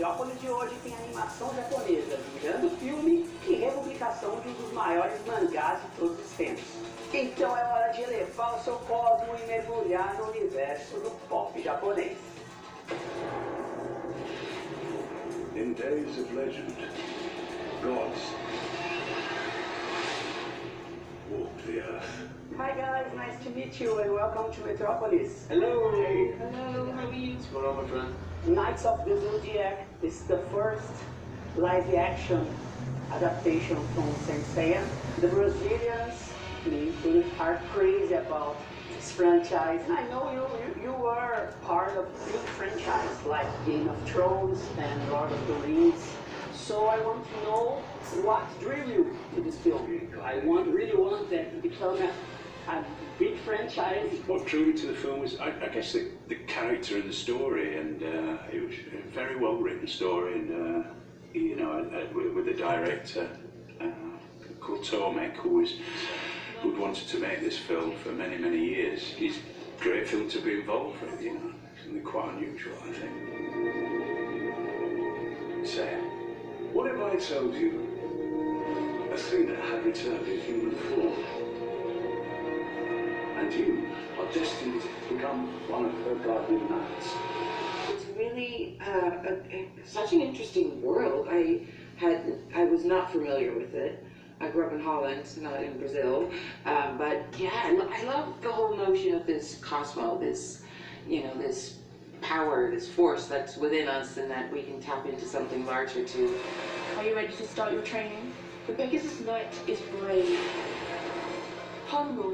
Metrópolis de hoje tem animação japonesa, virando filme e republicação de um dos maiores mangás de todos os tempos. Então é hora de elevar o seu cosmo e mergulhar no universo do pop japonês. In days of legend, gods walked the earth. Hi guys, nice to meet you and welcome to Metrópolis. Hello. Hey. Hello, how are you? What's going on, my friend? Knights of the Zodiac is the first live-action adaptation from Seiya. The Brazilians, me, are crazy about this franchise. I know you are part of big franchise like Game of Thrones and Lord of the Rings. So I want to know what drew you to this film. I really want that to become a big franchise. What drew me to the film was, I guess, the character and the story, and it was a very well written story, and you know, with the director called Tomek, who'd wanted to make this film for many, many years. It's a great film to be involved with, you know, something quite unusual, I think. Say, what if I told you Athena had returned in human form? And you are destined to become one of her guardian knights. It's really such an interesting world. I was not familiar with it. I grew up in Holland, not in Brazil. But yeah, I love the whole notion of this cosmos, this, you know, this power, this force that's within us, and that we can tap into something larger too. Are you ready to start your training? The Pegasus Knight is brave, humble,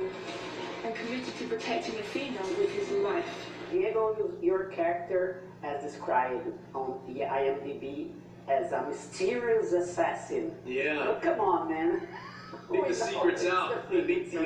and committed to protecting Athena with his life. Diego, your character, as described on the IMDb, as a mysterious assassin. Yeah. Oh, come on, man. I think the secret's out. I think the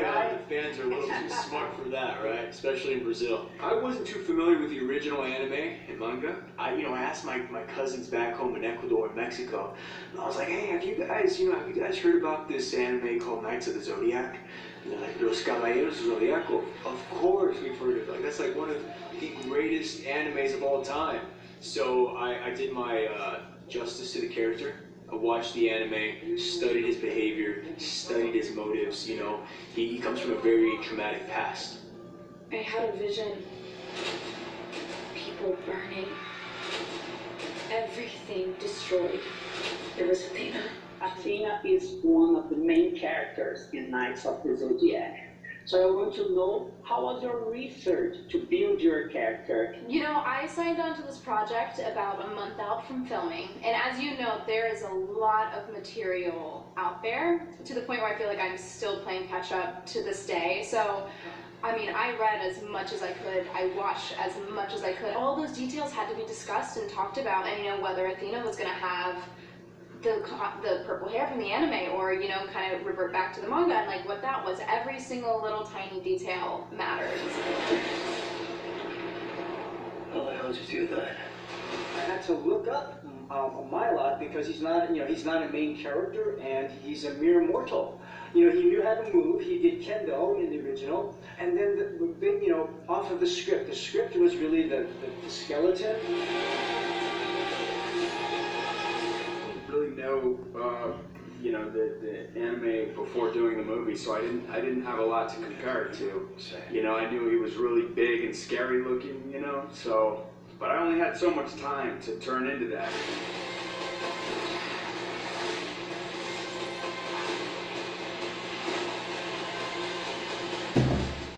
fans are a little too smart for that, right? Especially in Brazil. I wasn't too familiar with the original anime and manga. I asked my cousins back home in Ecuador and Mexico, and I was like, hey, have you guys heard about this anime called Knights of the Zodiac? And they're like, Los Cavaleiros Zodíaco. Of course we've heard of it. Like, that's like one of the greatest animes of all time. So I did my justice to the character. I watched the anime, studied his behavior, studied his motives, you know. He comes from a very traumatic past. I had a vision. People burning. Everything destroyed. It was Athena. Athena is one of the main characters in Knights of the Zodiac. So I want to know, how was your research to build your character? You know, I signed on to this project about a month out from filming, and as you know, there is a lot of material out there, to the point where I feel like I'm still playing catch up to this day. So, I mean, I read as much as I could, I watched as much as I could. All those details had to be discussed and talked about, and you know, whether Athena was going to have the purple hair from the anime, or you know, kind of revert back to the manga, and like what that was. Every single little tiny detail matters. How the hell did you do that? I had to look up my lot because he's not a main character and he's a mere mortal. You know, he knew how to move. He did kendo in the original, and then you know, off of the script. The script was really the skeleton. Really know you know, the anime before doing the movie, so I didn't have a lot to compare it to. You know, I knew he was really big and scary looking, you know, so, but I only had so much time to turn into that.